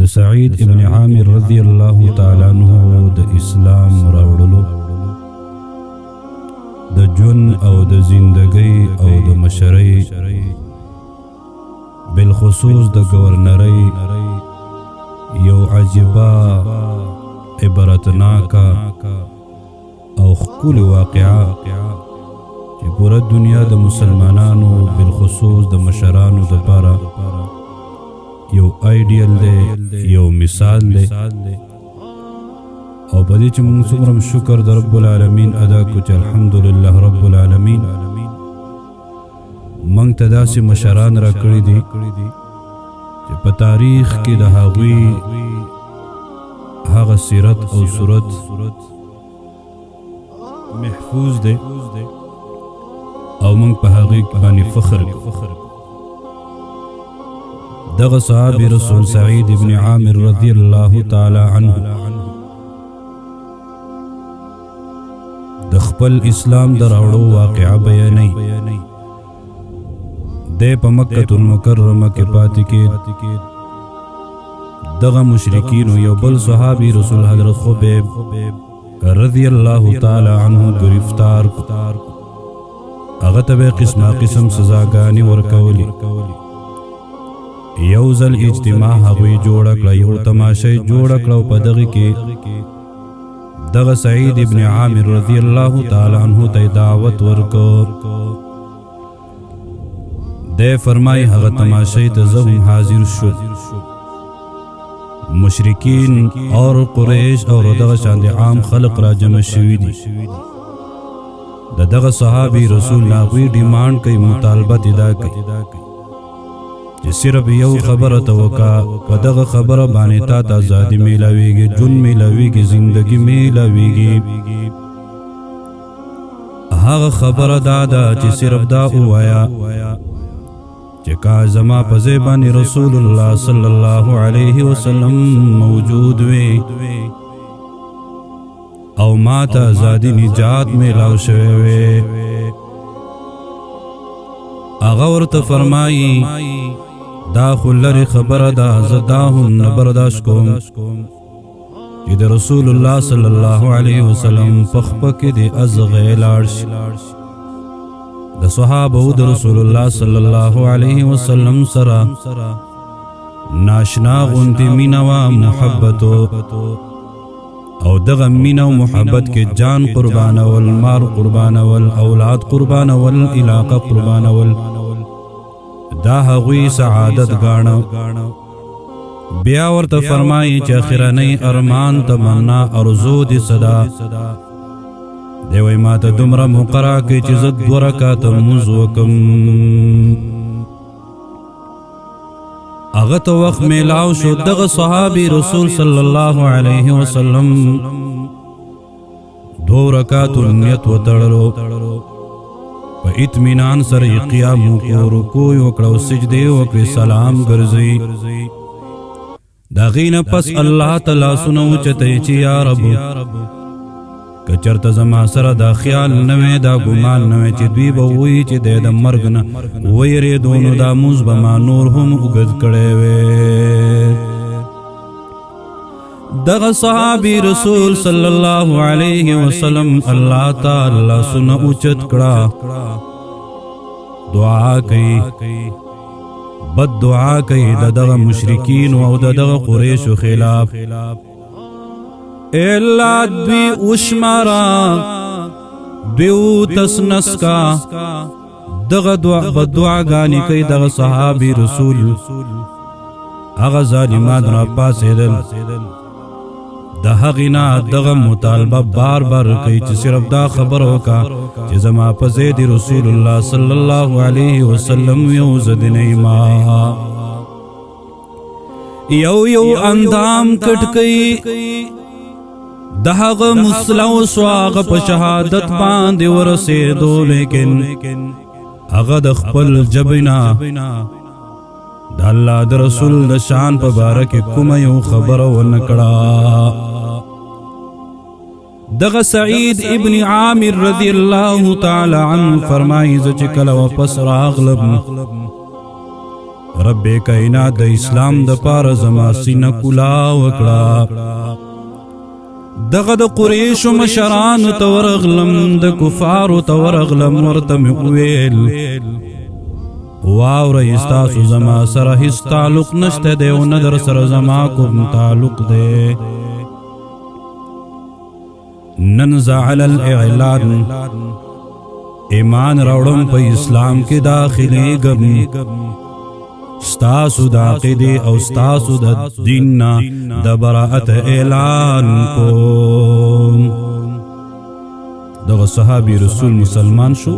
د سعید ابن عامر رضی الله تعالی عنہ د اسلام راوړلو د جون او د زندګۍ او د مشرۍ بالخصوص د گورنرۍ یو عجیبه عبرتناکه او ښکلې واقعه چې پوره دنیا د مسلمانانو بالخصوص د مشرانو دپاره یو آئیډیل دی، یو مثال دی، او په دې چې موږ څومره شکر د رب العالمین ادا کړو چې الحمدلله رب العالمین موږ ته داسې مشران راکړي دي چې په تاریخ کې د هغوی هغه سیرت او صورت محفوظ دی او موږ په هغوی باندې فخر کوو. دغه صحابي رسول سعید ابن عامر رضی الله تعالی عنه د خپل اسلام د راوړو واقعه بیانوي. دی په مکة المکرمه کې پاتې کېد. دغه مشرکینو یو بل صحابي رسول حضرت خبیب رضی الله تعالی عنه گرفتار کو. هغه ته به قسمه قسم سزاګانې ورکولې. یو ځل اجتماع هغوی جوړه کړه، یو تماشې جوړه کړه او په دغه کې دغه سعید ابن عامر رضی الله تعالی عنه ته دعوت ورکړ. دی فرمای هغه تماشې ته زه هم حاضر شو. مشرکین اور قریش اور دغه شان عام خلق را جمع شوي دي. دغه صحابي رسول هغوی ډیمانډ کوي، مطالبت ادا کوي چې صرف یو خبره ته وکړه، په دغه خبره باندې تا ته ازادي میلاویږي، ژوند میلاویږي، زندگی میلاویږي. هغه خبره دا ده چې صرف دا ووایه چې کا زما په ځای باندې رسول الله صلی الله علیه وسلم موجود وي او ما ته ازادي نجات میلاو شوی وي. هغه ورته فرمایي دا خو لرې خبره ده، زه دا هم نه برداشت کوم چې د رسول الله صلی الله علیه وسلم په خپه کې د ازغې لاړ شي. د صحابه د رسول الله صلی الله علیه وسلم سره ناشنا غوندې مینه وه، محبت او دغه مینه او محبت کې جان قربانول، مال قربانول، اولاد قربانول، علاقه قربانول، دا هغوی سعادت ګاڼه. بیا ورته فرمایي چې اخرنی ارمان تمنا ارزو دې صدا. دی وایي ما ته دومره مقرره کړئ چې زه 2 رکعاته لمونځ وکړم. هغه ته وخت میلاو شو. دغه صحابي رسول صلی الله علیه وسلم 2 رکعاتو نیت وتړلو. په اطمینان سره قیام وکړو، رکوع وکړه او سجدې وکړې، سلام ګرځوي. د هغې نه پس الله ته لاسونه اوچتوي چې یا رب که چېرته زما سره دا خیال نه وی، دا ګمان نه وی چې دوی به وایي چې دی د مرګ نه ویرېدو، نو دا مونځ به ما نور هم اوږد کړی وی. دغه صحابي رسول صلی الله علیه وسلم الله تعالی لاسونه اوچت کړه، دعا کوي، بد دعا کوي د دغه مشرکین او د دغه قریشو خلاف. الا دوی وشمارا دوی تسنس کا دغه دعاګانې کوي. دغه صحابي رسول هغه ظالمان را پاسېدل. د هغې نه دغه مطالبه بار بار کوي چې صرف دا خبره وکړه چې زما په ځای د رسول الله صلی الله علیه وسلم یو زدنی ما یو اندام کټ کوي. د هغه مسلو سواغ په شهادت باندې ورسېدو، لیکن هغه د خپل جبینا د الله د رسول د شان په باره کې کومه یو خبره ونه کړه. دغه سعید ابن عامر رضی الله تعالی عنه فرمایي زه چې کله واپس راغلم رب کائنات د اسلام د پاره زما سینه کلا وکړه دغه د قریش مشران ته ورغلم د کفارو ته ورغلم ورته مې وویل واوره ستاسو زما سره هیڅ تعلق نشته دی او نه در سره زما کوم تعلق دی نن زه علی الاعلان ایمان راوړم په اسلام کې داخلېږم ستاسو د عقیدې او ستاسو د دین نه د براءت اعلان کوم دغه صحابي رسول مسلمان شو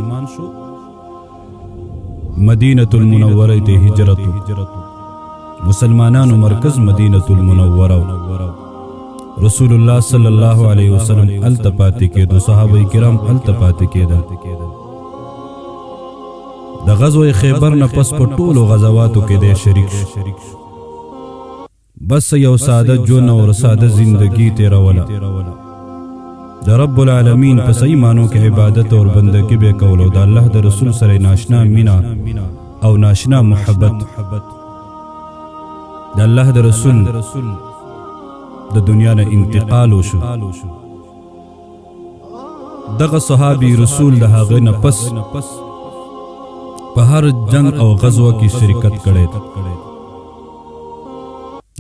مدینة المنوره ته هجرت مسلمانانو مرکز مدینة المنوره رسول الله صلی الله علیه وسلم التپاتی کېدو صحابه کرام التپاتی کېدل د غزوه خیبر نه پس په ټولو غزواتو کې د شریک بس یو ساده جون او ساده زندگی تیروله د رب العالمین په صحیح مانو کې عبادت او بندګي به کولو د الله د رسول سره ناشنا مینا او ناشنا محبت د الله د رسول د دنیا نه انتقال وشو دغه صحابي رسول د هغه نه پس په هر جنگ او غزوه کې شرکت کړی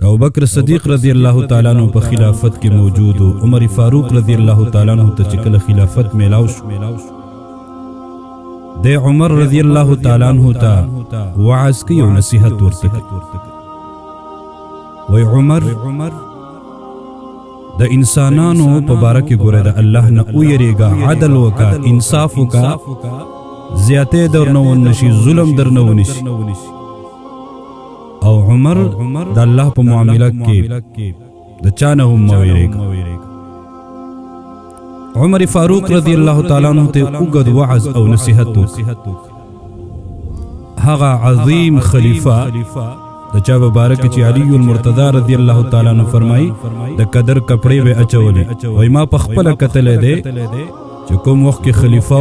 ابو بکر صدیق رضی الله تعالی عنہ په خلافت کې موجود او عمر فاروق رضی الله تعالی عنہ ته چې کله خلافت میلاو شو د عمر رضی الله تعالی عنہ ته وعظ کوي او نصیحت ورته وی عمر د انسانانو په باره کې ګوره د الله نه ویریږه عدل وکا انصاف وکا زیاته در نه ونشي ظلم در نه ونشي او عمر د الله په معاملات کې د چانه هم ویریږه عمر فاروق رضی الله تعالی عنہ ته وګد وعظ او نصیحت هغه عظیم خلیفہ د چا مبارک چې علی المرتضی رضی الله تعالی عنہ فرمای د قدر کپڑے به اچولې وای ما په خپل کتلې ده چې کوم وخت کې خلیفہ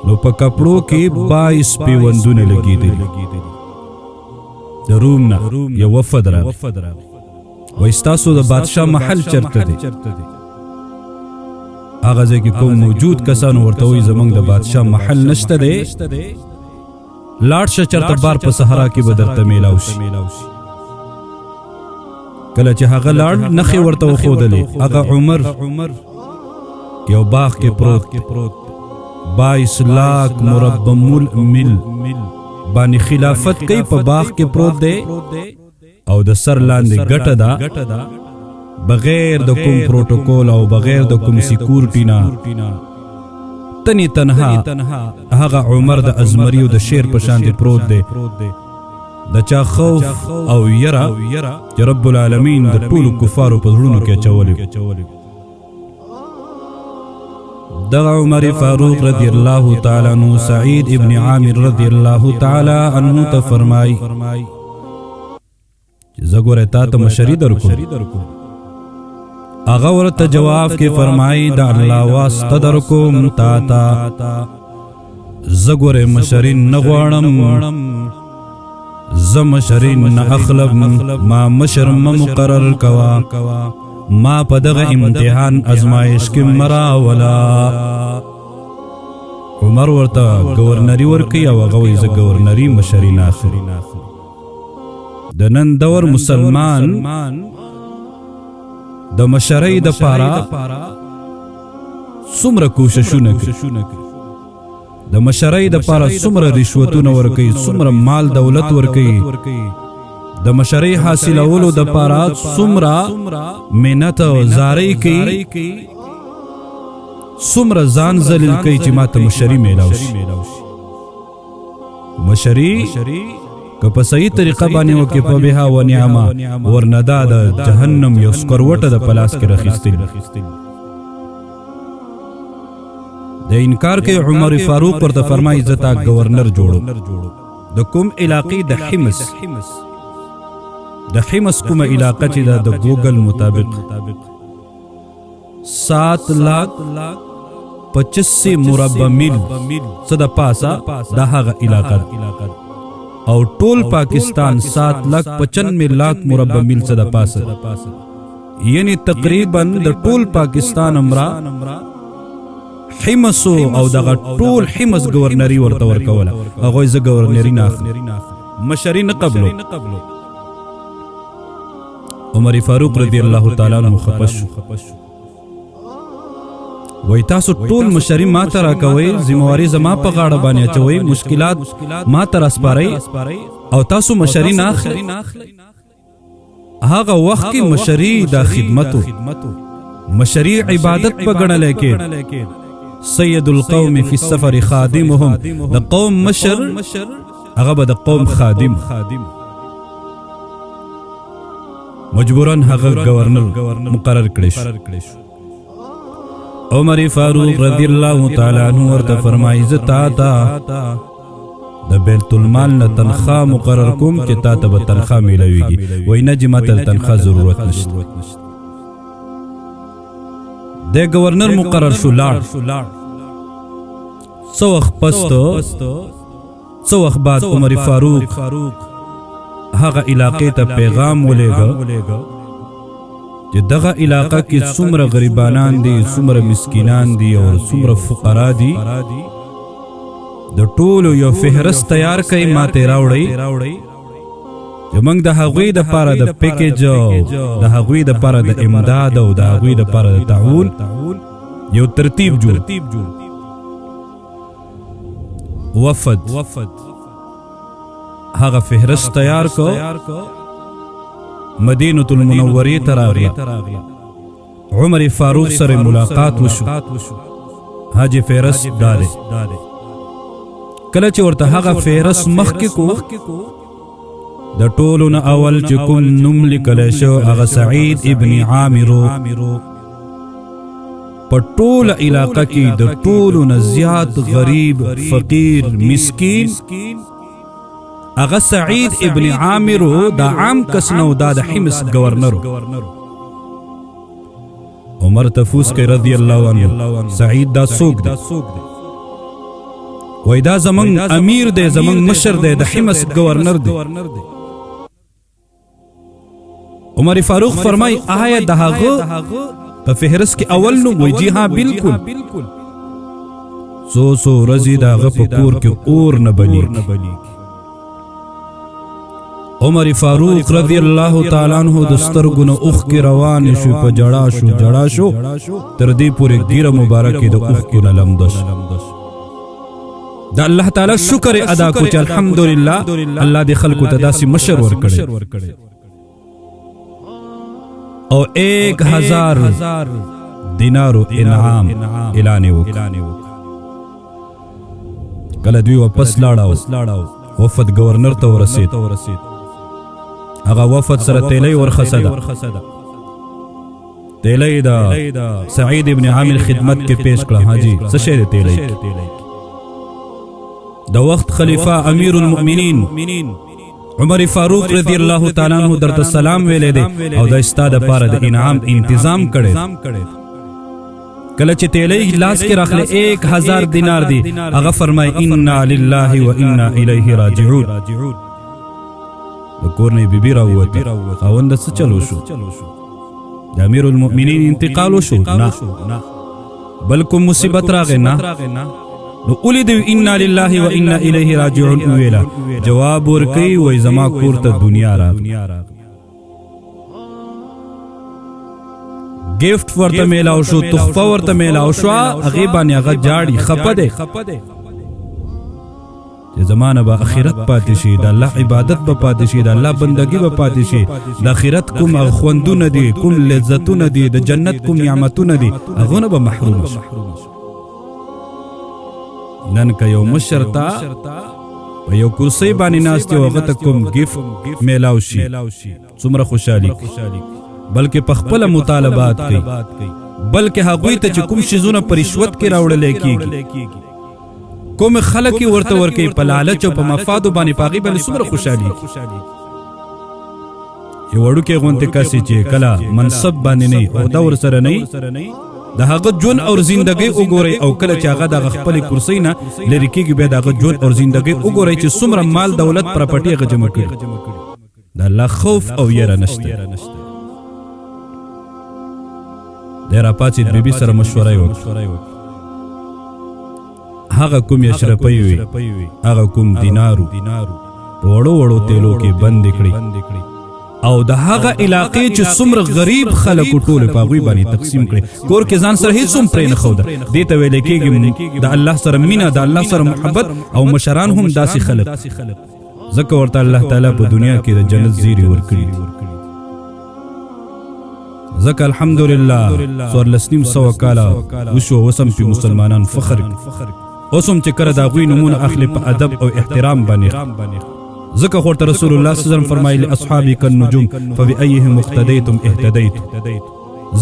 نو په کپړو کې 22 پیوندونه لګیدل د روم نه یو وفد راغی وای ستاسو د بادشاہ محل چرته دی هغه ځکه کوم موجود کسانو ورته وای زمنګ د بادشاہ محل نشته دی لاړ شه چرته بار په صحرا کې به درته میلاو شي کله چې هغه لاړ نخې ورته وښودلې هغه عمر یو باغ کې پروت 22 لاک مربع میل باندې خلافت کوي په باغ کې پروت دی او د سر لاندې ګټه ده بغیر د کوم پروتوکول او بغیر د کوم سکیورټی نه تنی تنها هغه عمر د ازمریو د شیر په شان دی پروت دی د چا خوف او یرا چې رب العالمین د ټولو کفارو په زړونو کې اچولی دغه عمر فاروق رضی الله تعالی عنہ سعید ابن عامر رضی الله تعالی عنہ ته فرمای زګوره تا ته مشری درکو اغه ورته جواب کې فرمای د الله واسطه درکوم تا زګوره مشرین نغواړم زم مشرین نه اخلب ما مشر مقرر کوا ما په دغه امتحان ازمایش کې مرا ولا عمر ورته گورنری ورکی او غوی ز گورنری مشرین اخر د نن دور مسلمان د مشرۍ د پارا څومره کوششونه کوي د مشرۍ د پارا څومره رشوتونه ورکوي څومره مال دولت ورکوي د مشرۍ حاصلولو د پارا څومره مهنت او زارۍ کوي څومره ځان ذلیل کوي چې ماته مشري میلاو شي مشري که په صحیح طریقه باندې وکړي په بها و نعمه ورندا د جهنم یو سکروټه د پلاس کې راخیستل د انکار کې عمر فاروق ورته فرمایي زتا گورنر جوړو د کوم علاقې د حمص کومه علاقه چې د ګوګل مطابق 7,25,000 مربع میل صد پاسا د هغه علاقه او ټول پاکستان 7,95,00,000 مربع میل څخه د پاسه یعنی تقریبا د ټول پاکستان امرا حمص او دغه ټول حمص گورنری ورته ورکوله هغه ز گورنری نه مشری نه قبلو عمر فاروق رضی الله تعالی عنہ خپش وای تاسو ټول مشری ما ته راکوي ذمہواری زما په غاړه باندې اچوي مشکلات ما ته راسپاري او تاسو مشری نه اخلي هغه وخت کې مشری د خدمتو مشری عبادت په ګڼل کې سید القوم فی السفر خادمهم د قوم مشر هغه به د قوم خادم مجبورن هغه گورنر مقرر کړي عمر فاروق رضی الله تعالی عنہ ورته فرمایي زتا د بیت المال نه تنخواه مقرر کوم چې تا ته به تنخواه میلويږي وای نه چې ماته تنخواه ضرورت نشته د گورنر مقرر شو لاړ څو وخت پس څو وخت بعد عمر فاروق هغه علاقې ته پیغام ولېږه چې دغه علاقه کې څومره غریبانان دي څومره مسکینان دي او څومره فقرا دي د ټولو یو فهرست تیار کړئ ماته راوړئ چې موږ د هغوی د پاره د پیکیج او د هغوی د پاره د امداد او د هغوی د پاره د تعاون یو ترتیب جوړ وفد هغه فهرست تیار کو مدینہ المنوری تراغلا عمر فاروق سره ملاقات وشو حاجی فهرست داده کله چې ورته هغه فهرست مخکې کو د ټولو نه اول چې کوم نوم لیکل شو هغه سعید ابن عامر په ټول علاقه کې د ټولو نه زیات غریب فقیر مسکین هغه سعید ابن عامر دا عام کس نو دا د حمص گورنر عمر تفوس کې رضی الله عنه سعید دا څوک دی وای دا زمون امیر دی زمون مشر دی د حمص گورنر دی عمر فاروق فرمای آیا د هغه په فهرست کې اول نو وای جی ها بالکل سو رضی دا هغه په کور کې اور نه بلی عمر فاروق رضی الله تعالی عنہ د سترګونو اوخ کې روان شو په جړا شو تر دې پورې ګیره مبارکه د اوخ کې لمدش د الله تعالی شکر ادا کو چې الحمدلله الله دې خلکو ته داسې مشر ورکړي او 1000 دینارو انعام اعلان وکړ کله دوی واپس لاړو وفد گورنر ته ورسید هغه وفد سره تیلی ورخصده تیلی دا سعید ابن عامر خدمت کې پیش کړه حاجی څه شی دی تیلی د وخت خلیفہ امیر المؤمنین عمر فاروق رضی الله تعالی عنہ درته سلام ویلې دی او د استاد لپاره د انعام تنظیم کړي کله چې تیلی لاس کې راخله 1000 دینار دی هغه فرمای انا لله و انا الیه راجعون د کورنۍ بیبي راووته خاوند څه چلو شو د امیر المؤمنین انتقال شو نه بلکې مصیبت راغی نه نو اولید انا لله و انا الیه راجعون ویلا جواب ورکي وای زما کور ته دنیا راغی گفت ورته میلاو شو تحفه ورته میلاو شو هغه باندې هغه جاړي خپده زمانه با اخرت پاتې شي د الله عبادت به پاتې شي د الله بندگی به پاتې شي د اخرت کوم خوندونه دي کوم لذتونه دي د جنت کوم نعمتونه دي هغه نه به محروم شي نن که یو مشرتا په یو کرسی باندې ناست یو هغه ته کوم گفت میلاو شي څومره خوشحالي بلکې په خپل مطالبات کوي بلکې هغوی ته چې کوم شیزونه په رشوت کې راوړل کېږي کوم خلک ورته ورکي په لالچ او په مفاد باندې پاغي باندې څومره خوشحالي یو وړو کې غونته کسي چې کلا منصب باندې نه او دا ور سره نه د هغه ژوند او زندګي وګورئ او کله چې هغه د خپل کرسۍ نه لري کېږي بیا د هغه ژوند او زندګي وګورئ چې څومره مال دولت پراپرټي هغه جمع کړي د الله خوف او یره نشته دی راپاڅېد بیبي سره مشوره یې وکړه هغه کوم اشرفۍ وي هغه کوم دینارو په وړو وړو تیلو کې بندې کړي او د هغه علاقې چې څومره غریب خلکو ټول په هغوی باندې تقسیم کړي کور کې ځان سره هیڅ هم پرې نه ښوده دې ته ویلی کېږي د الله سره مینه د الله سره محبت او مشران هم داسې خلک ځکه ورته الله تعالی په دنیا کې د جنت زیري ورکړي ځکه الحمدلله 1400 کاله وشو اوس هم پې مسلمانان فخر اوس هم چې کله د هغوی نومونه اخلي په ادب او احترام باندې ذکر خورت رسول الله صلی الله علیه وسلم فرمایلی اصحابی کالنجوم فبأیهم اقتدیتم اهتدیتم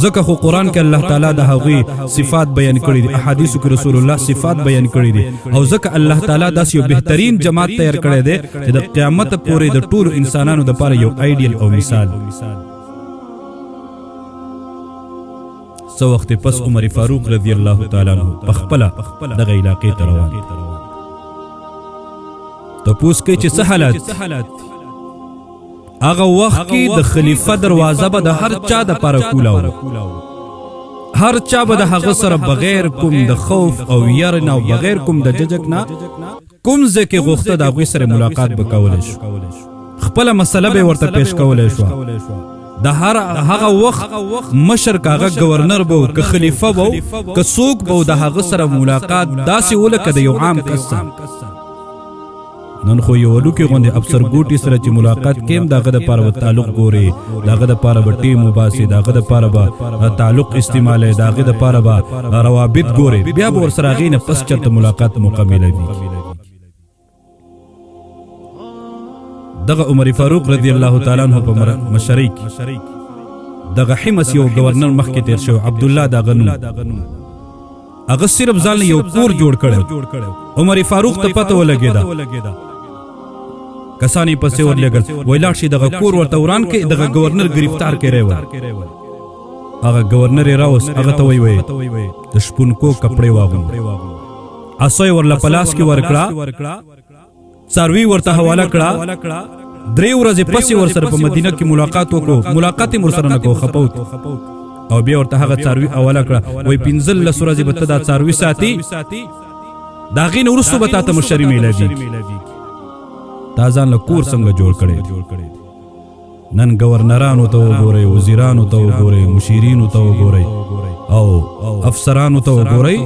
ذکر خو قرآن کې الله تعالی د هغوی صفات بیان کړي دي احادیثو کې رسول الله صفات بیان کړي دي او ذکر الله تعالی داسې یو بهترین جماعت تیار کړی دی چې د قیامت پورې د ټولو انسانانو دپاره یو آیډیل او مثال څه وخت پس عمر فاروق رضی الله تعالی عنہ پخپله دغه علاقې ته روان تپوس کوي چې څه حالات هغه وخت کې د خلیفه دروازه به د هر چا دپاره کولاوه هر چا به د هغه سره بغیر کوم د خوف او یره نه او بغیر کوم د ججک نه کوم ځای کې غوښته د هغوی سره ملاقات به کولی شو خپله مسله به ورته پیش کولی شوه د هغه وخت مشر که هغه گورنر به که خلیفه به که څوک به د هغه سره ملاقات داسې ولکه د یو عام کس نن خو یو لوکې غوندې افسر ګوټي سره چې ملاقات کیم د هغه دپاره به تعلق ګورې د هغه دپاره به ټیم وباسې د هغه دپاره به تعلق استعمالوي د هغې دپاره به روابط ګورې بیا به ورسره هغې نه پس چېرته ملاقات موقع میلوي دغه عمر فاروق رضی الله تعالی عنہ په مشرۍ کې دغه حمص یو گورنر مخکې تیر شو عبدالله دغه نوم هغه صرف ځان یو کور جوړ کړی عمر فاروق ته پته ولګېده کسان یې پسې ورلېږل وایي لاړ شي دغه کور ورته وران کړي دغه گورنر ګرفتار کړی و هغه گورنر یې راوست هغه ته وایي د شپونکو کپړې واغوندي اسوی ورله په لاس کې ورکړه څاروي ورته حواله کړه 3 ورځې پسې ورسره په مدینه کې ملاقات وکړو ملاقات یې ورسره نه کوو خپه او بیا ورته هغه څاروي حواله کړه وایي 15 ورځې به ته دا څاروي ساتي د هغې نه وروسته به تا ته مشري میلاویږي تا ځان له کور څنګه جوړ کړی نن گورنرانو ته وګورئ وزیرانو ته وګورئ مشیرینو ته وګورئ او افسرانو ته وګورئ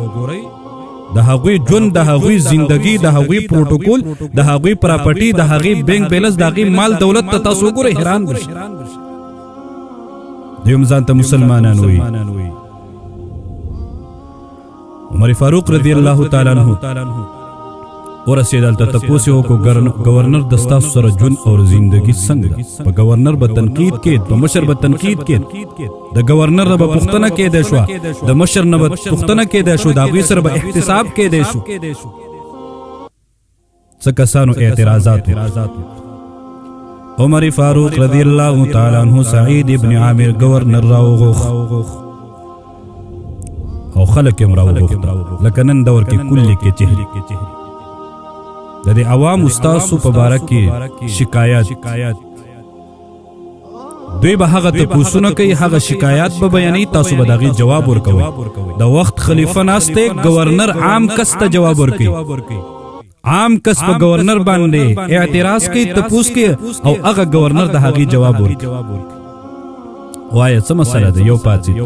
د هغوی ژوند د هغوی زندگی د هغوی پروتوکول د هغوی پراپرټي د هغوی بینک بیلنس د هغوی مال دولت ته تاسو وګورئ حیران بشئ دویم ځان ته مسلمانان وایي عمر فاروق رضی الله تعالی عنہ ورسېد هلته تپوس یې وکړو گورنر د ستاسو سره ژوند او زندګي څنګه ده په گورنر به تنقید کېد په مشر به تنقید کېد د گورنر نه به پوښتنه کېدی شوه د مشر نه به پوښتنه کېدی شو د هغوی سره به احتساب کېدی شو څه کسانو اعتراضات عمر فاروق رضی الله تعالی عنہ سعید ابن عامر گورنر راوغوښ او خلک یې هم راوغوښته لکه نن دور کې کلي کې چهرې د دې عوام ستاسو په باره کې شکایت دوی به هغه تپوسونه کوي هغه شکایات به بیانوي تاسو به د هغې جواب ورکوئ د وخت خلیفه ناست دی گورنر عام کس ته جواب ورکوي عام کس په گورنر باندې اعتراض کوي تپوس کوي او هغه گورنر د هغې جواب ورکوي وایه څه مسله ده یو پاڅېد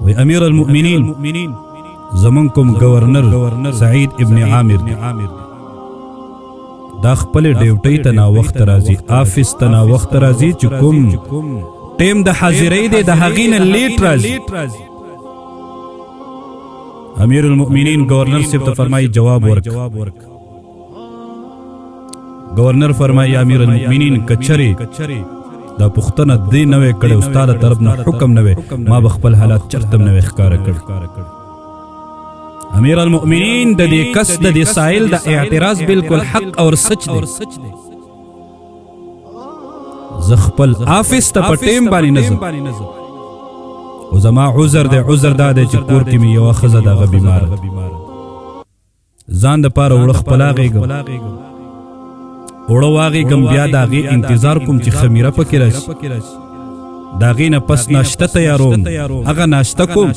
وی امیر المؤمنین زمون کوم گورنر سعید ابن عامر دا خپل ډیوټۍ ته ناوخت راځي آفس ته ناوخت راځي چې کوم ټیم د حاضرۍ دی د هغې نه لیټ راځي امیر المؤمنین گورنر صاحب ته فرمایي جواب ورک گورنر فرمایي امیر المؤمنین کچرې دا پوښتنه دې نه وی کړې استاد طرف نه حکم نه وی ما به خپل حالات چرته نه وی ښکاره کړ امیر المؤمنین د دې کس د دې سائل د اعتراض بالکل حق اور سچ دی زه خپل آفس ته په ټیم باندې نه ځم او زما عذر دا دی چې کور کې مې یوه ښځه دغه بیماره ده ځان دپاره اوړه خپلاغېږم اوړه واغېږم بیا د هغې انتظار کوم چې خمیره پکې راشي د هغې نه پس ناشته تیاروم هغه ناشته کوم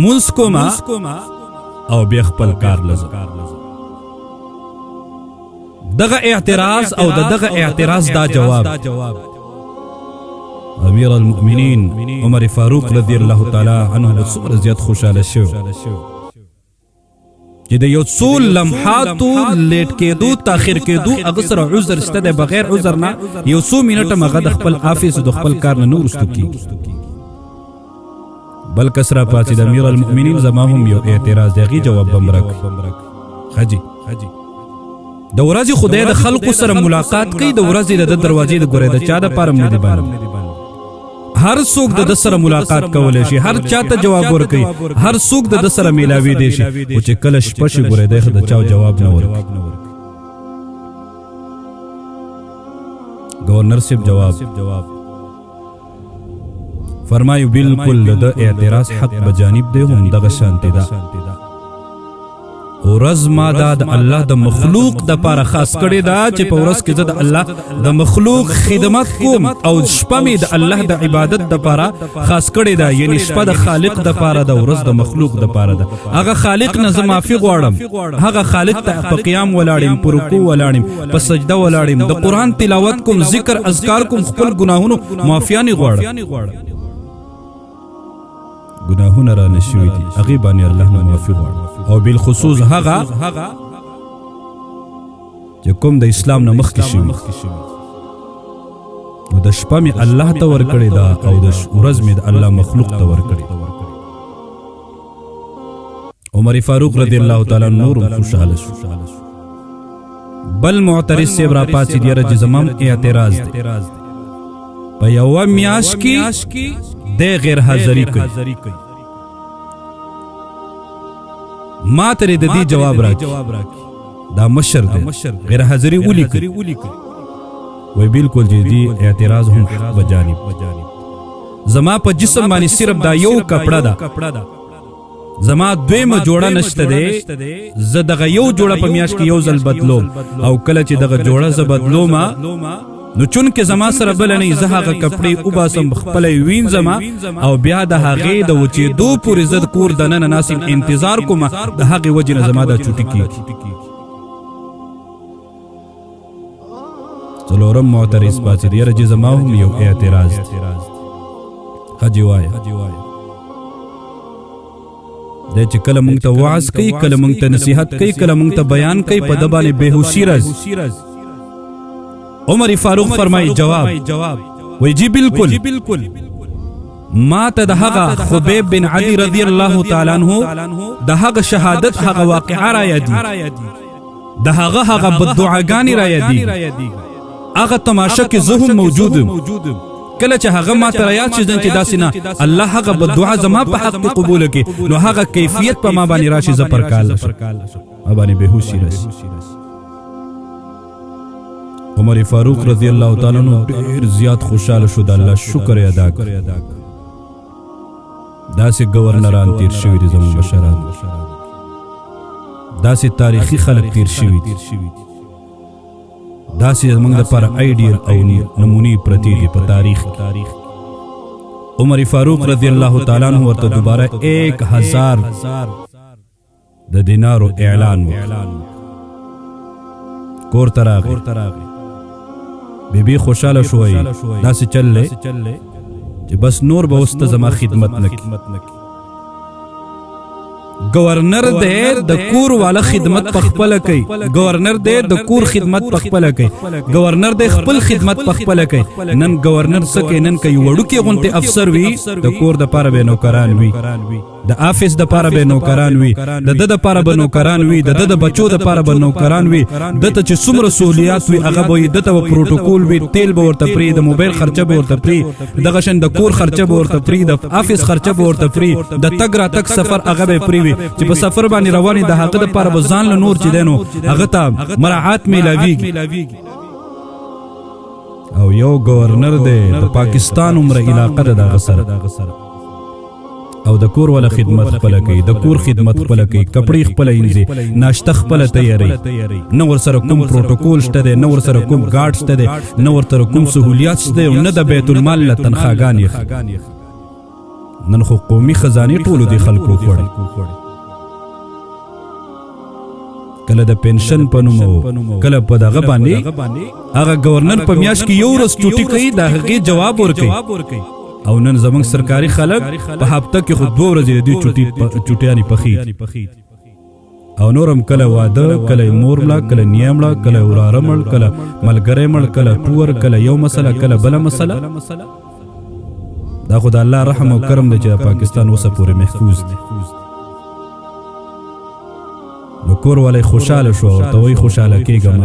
مونځ کوم او بیا خپل کار لزم دغه اعتراض او دغه اعتراض دا جواب امیر المؤمنین عمر فاروق رضی الله تعالی عنه به څومره زیات خوشحاله شو چې د یو څو لمحاتو لیټ کېدو تاخیر کېدو هغه سره عذر شته دی بغیر عذر نه یو څو منټه هغه د خپل آفس د خپل کار نه وروستو کېږي بل کس را پاڅېد امیر المؤمنین زما هم یو اعتراض دی هغې جواب به م راکړي ښه د ورځې خدای د خلقو سره ملاقات کوي د ورځې د دروازې د ګورې د چا دپاره م نه دي بند هر څوک د ده سره ملاقات کولی شي هر چا ته جواب ورکوي هر څوک د ده سره میلاویدی شي خو چې کله شپه شي ګورې دی د چا جواب نه ورکوي گورنر صاحب جواب فرمایو بالکل د اعتراض حق بجانب دی هم دغه شانتې ده ورځ ما دا د الله د مخلوق د پاره خاص کړې ده چې په ورځ کې زه د الله د مخلوق خدمت کوم او شپه مې د الله د عبادت د پاره خاص کړې ده یعنی شپه د خالق د پاره ده ورځ د مخلوق د پاره ده هغه خالق نه زه معافي غواړم هغه خالق ته په قیام ولاړم په رکوع ولاړم په سجده ولاړم د قرآن تلاوت کوم ذکر اذکار کوم خپل ګناهونو معافیانې غواړم گناهونه را نشوي دي هغې باندې الله نه معافي غواړم او بالخصوص هغه چې کوم د اسلام نه مخکې شوي نو د شپه مې الله ته ورکړې ده او د ورځ مې د الله مخلوق ته ورکړې عمر فاروق رضی الله تعالی نور خوشحاله شو بل معترض صاحب را پاڅېد یاره چې زما اعتراض دی په یوه میاشت کې دی غیر حاضري کوي ما ترې د دې جواب راکړي دا مشر دی غیر حاضري ولیکي وی بالکل چې دې اعتراض هم حق بجانب زما په جسم باندې صرف دا یو کپړه ده زما دویمه جوړه نشته دی زه دغه یو جوړه په میاشت کې یو ځل بدلوم او کله چې دغه جوړه زه بدلوم نو چون کې زما سره بل نه زه هغه کپړې وباسم خپله یې وینځم او بیا د هغې د وچېدو پورې زه د کور دننه ناسم انتظار کوم د هغې وجې نه زما دا چوټي کېږي څلورم معترض پاڅېد یاره چې زما هم یو اعتراض دی حاجي وایه دی چې کله موږ ته وعظ کوي کله موږ ته نصیحت کوي کله موږ ته بیان کوي په ده باندې بېهوشي راځي عمر فاروق فرمائی جواب وی جی بالکل ما ته د هغه خبیب بن عدی رضی الله تعالی عنہ د هغه شهادت هغه واقعه را یادي د هغه بددعاګانې را یادي هغه تماشه کې زه هم موجود کله چې هغه ما ته را یاد شي چې داسې نه الله هغه بددعا زما په حق کې قبول کړي نو هغه کیفیت په ما باندې راشي زه پر کال ما باندې بېهوشي راشي عمر فاروق رضی الله تعالی عنہ ډېر زیات خوشحاله شو د الله شکر یې ادا کړ داسې گورنران تیر شوي دي زموږ مشران داسې تاریخي خلک تیر شوي دي داسې زموږ دپاره آیډیل او نمونې پرتې دي په تاریخ کې عمر فاروق رضی الله تعالی عنہ ورته دوباره 1000 د دینارو اعلان وکړ کور ته راغی بی خوشحاله شوی داسې چل دی چې بس نور به اوس ته زما خدمت نه کړي گورنر دی د کور والا خدمت پخپله کوي گورنر دی د کور خدمت پخپله کوي گورنر دی خپل خدمت پخپله کوي نن گورنر څه کوي نن که یو وړوکی غوندې افسر وي د کور دپاره به نوکران وي د آفس دپاره به نوکران وي د ده دپاره به نوکران وي د ده د بچو دپاره به نوکران وي ده ته چې څومره سهولیات وي هغه به وي ده ته به پروټوکول وي تیل به ورته پرې د موبایل خرچه به ورته پرې دغه شان د کور خرچه به ورته پرې د آفس خرچه به ورته پرې د تګ راتګ سفر هغه به پرې وي چې په سفر باندې روانې د هغه دپاره به ځان له نور چې دی نو هغه ته مراعات میلاویږي او یو گورنر دی د پاکستان عمره علاقه ده دغه سره او د کور ولا خدمت خپل کوي د کور خدمت خپل کوي کپڑے خپل انځي ناشته خپل تیاری نو ور سره کوم پروتوکول شته دی نو ور سره کوم ګارد شته دی نو ور سره کوم سہولیات شته او نه د بیت المال له تنخواګان نن خو قومي خزانه ټولو دی خلکو خوړي کله د پنشن پنومو کله په دغه باندې هغه گورنر په میاش کې یو ورځ چټي کوي دا هغه جواب ورکوي او نن زمنګ سرکاري خلک په هفته کې خو 2 ورځې دی چټياني پخې او نورم کله واده کله مورملا کله نیاملا کله ورارمل کله ملګری مل کله ټور کله یو مسله کله بل مسله دا خدای الله رحم او کرم دی چې پاکستان اوسه پورې محفوظ دی نو کور ولې خوشاله شو ورته وای خوشاله کېږم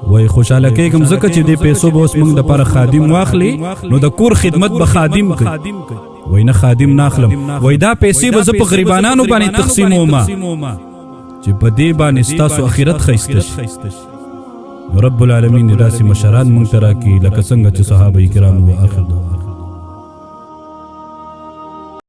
وای خوشاله کېږم ځکه چې دې پیسو به اوس موږ د پر خادم واخلي نو د کور خدمت به خادم کوي وای نه خادم ناخلم وای دا پیسې به زه په غریبانو باندې تقسیموم چې په دې باندې ستاسو اخرت خیسته شي رب العالمین داسې مشران موږ ته راکړي لکه څنګه چې صحابه کرام او اخر